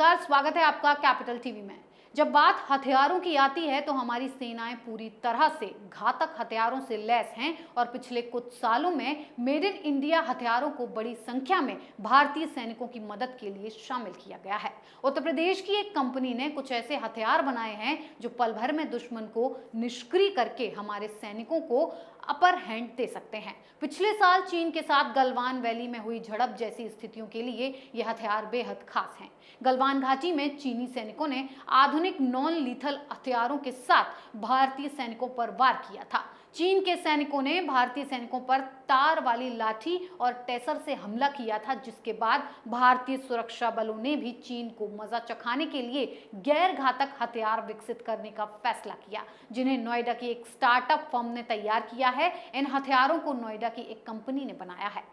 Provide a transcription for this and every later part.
नमस्कार, स्वागत है आपका कैपिटल टीवी में। जब बात हथियारों की आती है तो हमारी सेनाएं पूरी तरह से घातक हथियारों से लैस हैं और पिछले कुछ सालों में मेड इन इंडिया हथियारों को बड़ी संख्या में भारतीय सैनिकों की मदद के लिए शामिल किया गया है। उत्तर प्रदेश की एक कंपनी ने कुछ ऐसे हथियार बनाए हैं जो पल भर में दुश्मन को निष्क्रिय करके हमारे सैनिकों को अपर हैंड दे सकते हैं। पिछले साल चीन के साथ गलवान वैली में हुई झड़प जैसी स्थितियों के लिए ये हथियार बेहद खास हैं। गलवान घाटी में चीनी सैनिकों ने आधुनिक नॉन लीथल हथियारों के साथ भारतीय सैनिकों पर वार किया था। चीन के सैनिकों ने भारतीय सैनिकों पर तार वाली लाठी और टेसर से हमला किया था, जिसके बाद भारतीय सुरक्षा बलों ने भी चीन को मजा चखाने के लिए गैर घातक हथियार विकसित करने का फैसला किया, जिन्हें नोएडा की एक स्टार्टअप फर्म ने तैयार किया है। इन हथियारों को नोएडा की एक कंपनी ने बनाया है।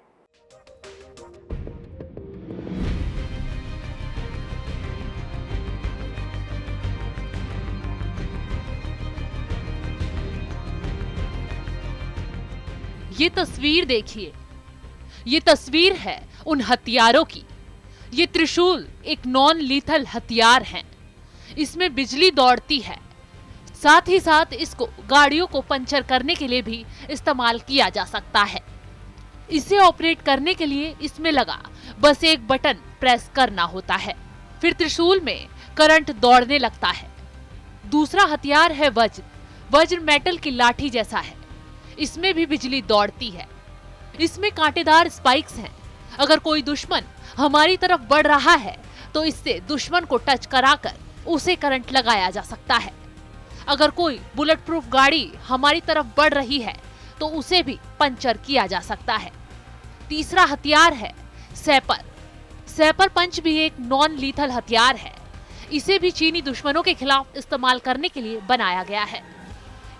ये तस्वीर देखिए, ये तस्वीर है उन हथियारों की। ये त्रिशूल एक नॉन लीथल हथियार है। इसमें बिजली दौड़ती है, साथ ही साथ इसको गाड़ियों को पंचर करने के लिए भी इस्तेमाल किया जा सकता है। इसे ऑपरेट करने के लिए इसमें लगा बस एक बटन प्रेस करना होता है, फिर त्रिशूल में करंट दौड़ने लगता है। दूसरा हथियार है वज्र। वज्र मेटल की लाठी जैसा है, इसमें भी बिजली दौड़ती है। इसमें कांटेदार स्पाइक्स हैं। अगर कोई दुश्मन हमारी तरफ बढ़ रहा है तो इससे दुश्मन को टच कराकर उसे करंट लगाया जा सकता है। अगर कोई बुलेट प्रूफ गाड़ी हमारी तरफ बढ़ रही है तो उसे भी पंचर किया जा सकता है। तीसरा हथियार है सैपर। सैपर पंच भी एक नॉन लीथल हथियार है। इसे भी चीनी दुश्मनों के खिलाफ इस्तेमाल करने के लिए बनाया गया है।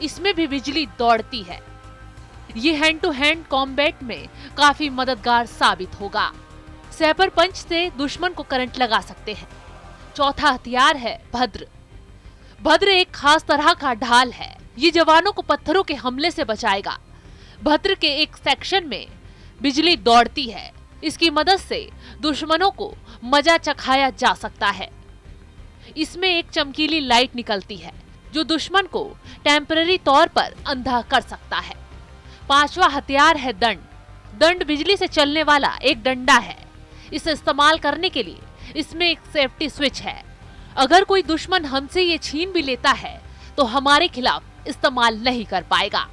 इसमें भी बिजली दौड़ती है। ये हैंड टू हैंड कॉम्बैट में काफी मददगार साबित होगा। सैपर पंच से दुश्मन को करंट लगा सकते हैं। चौथा हथियार है भद्र। भद्र एक खास तरह का ढाल है। ये जवानों को पत्थरों के हमले से बचाएगा। भद्र के एक सेक्शन में बिजली दौड़ती है। इसकी मदद से दुश्मनों को मजा चखाया जा सकता है। इसमें एक चमकीली लाइट निकलती है जो दुश्मन को टेम्पररी तौर पर अंधा कर सकता है। पांचवा हथियार है दंड। दंड बिजली से चलने वाला एक डंडा है। इसे इस्तेमाल करने के लिए इसमें एक सेफ्टी स्विच है। अगर कोई दुश्मन हमसे ये छीन भी लेता है तो हमारे खिलाफ इस्तेमाल नहीं कर पाएगा।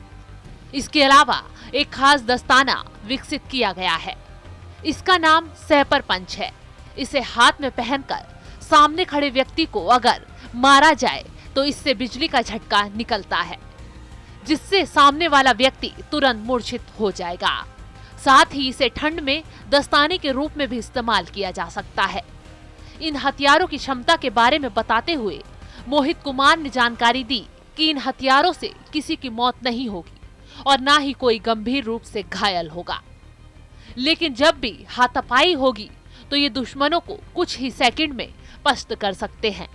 इसके अलावा एक खास दस्ताना विकसित किया गया है। इसका नाम सैपर पंच है। इसे हाथ में पहनकर सामने खड़े व्यक्ति को अगर मारा जाए तो इससे बिजली का झटका निकलता है, जिससे सामने वाला व्यक्ति तुरंत मूर्छित हो जाएगा। साथ ही इसे ठंड में दस्ताने के रूप में भी इस्तेमाल किया जा सकता है। इन हथियारों की क्षमता के बारे में बताते हुए मोहित कुमार ने जानकारी दी कि इन हथियारों से किसी की मौत नहीं होगी और ना ही कोई गंभीर रूप से घायल होगा, लेकिन जब भी हाथापाई होगी तो ये दुश्मनों को कुछ ही सेकंड में पस्त कर सकते हैं।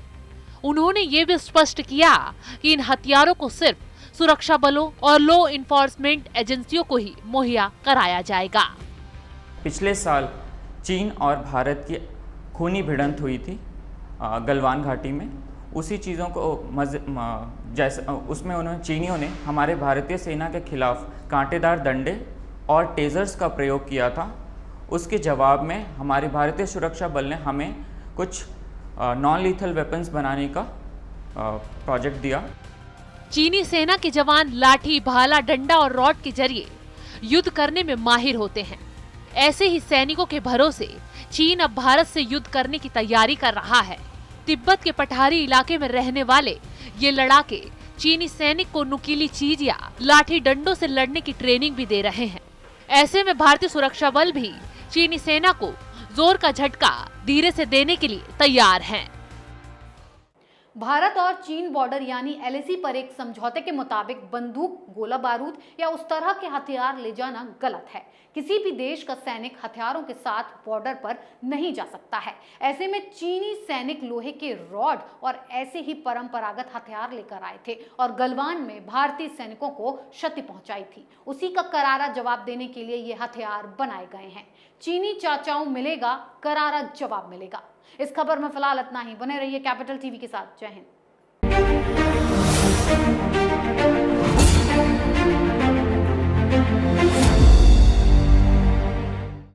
उन्होंने ये भी स्पष्ट किया कि इन हथियारों को सिर्फ सुरक्षा बलों और लॉ इन्फोर्समेंट एजेंसियों को ही मुहैया कराया जाएगा। पिछले साल चीन और भारत की खूनी भिड़ंत हुई थी गलवान घाटी में। उसी चीज़ों को जैसे उसमें चीनियों ने हमारे भारतीय सेना के खिलाफ कांटेदार डंडे और टेजर्स का प्रयोग किया था। उसके जवाब में हमारे भारतीय सुरक्षा बल ने हमें कुछ नॉन लीथल वेपन्स बनाने का प्रोजेक्ट दिया। चीनी सेना के जवान लाठी, भाला, डंडा और रॉड के जरिए युद्ध करने में माहिर होते हैं। ऐसे ही सैनिकों के भरोसे चीन अब भारत से युद्ध करने की तैयारी कर रहा है। तिब्बत के पठारी इलाके में रहने वाले ये लड़ाके चीनी सैनिक को नुकीली चीज या लाठी डंडों से लड़ने की ट्रेनिंग भी दे रहे हैं। ऐसे में भारतीय सुरक्षा बल भी चीनी सेना को जोर का झटका धीरे से देने के लिए तैयार हैं। भारत और चीन बॉर्डर यानी एलएसी पर एक समझौते के मुताबिक बंदूक, गोला बारूद या उस तरह के हथियार ले जाना गलत है। किसी भी देश का सैनिक हथियारों के साथ बॉर्डर पर नहीं जा सकता है। ऐसे में चीनी सैनिक लोहे के रॉड और ऐसे ही परंपरागत हथियार लेकर आए थे और गलवान में भारतीय सैनिकों को क्षति पहुंचाई थी। उसी का करारा जवाब देने के लिए ये हथियार बनाए गए हैं। चीनी चाचाओं मिलेगा करारा जवाब मिलेगा। इस खबर में फिलहाल इतना ही। बने रहिए कैपिटल टीवी के साथ। जय हिंद।